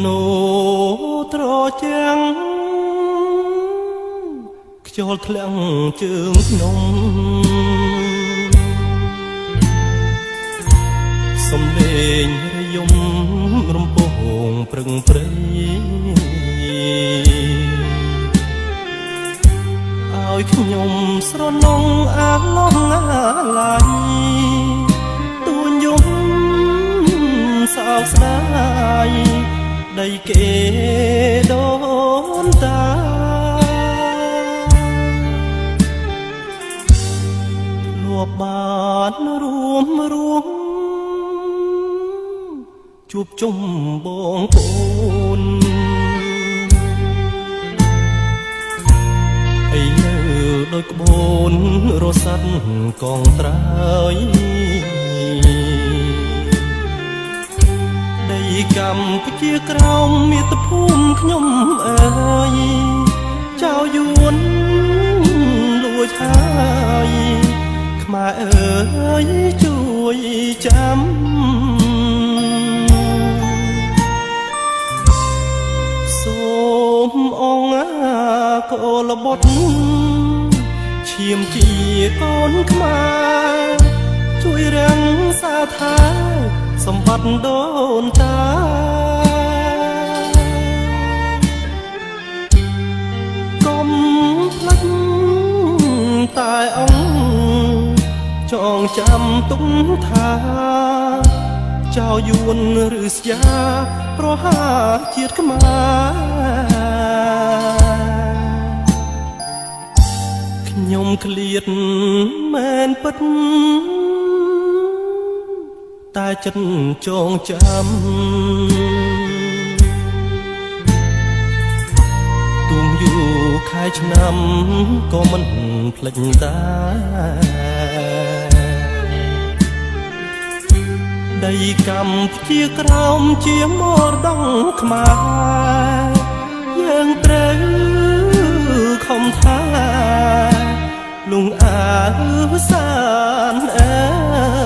ណូត្រចាំងខ្យល់ធ្លាំងជើងភ្នំសំលេងរយំរំពងព្រឹងព្រៃឲ្យខ្ញុំស្រណងអាឡងអាឡៃទួញយំសោកស្ដាយដីគេដូនតាលួបបានរួមជួបជុំបងប្អូនហើយនៅដោយក្បូនរសាត់កងត្រើយដីកម្ពុជាក្រោមមាតុភូមិខ្ញុំអើយចៅយួនលួចហើយខ្មែរអើយជួយចាំសូមអងកូលបុត្រឈាមជាកូនខ្មែរជួយរាំងសាថាសម្បត្តិដូនតាកុំភ្លេចតែអង្គចងចាំទុកថាចៅយួនឬស្យាប្រហាជាតិខ្មែរខ្ញុំឃ្លាតមែនពិតតែចិត្តចងចាំទួងយូរខែឆ្នាំក៏មិនភ្លេចដែរដីកម្ពុជាក្រោមជាមរតកខ្មែរយើងត្រូវខំថាលងអាសានអើ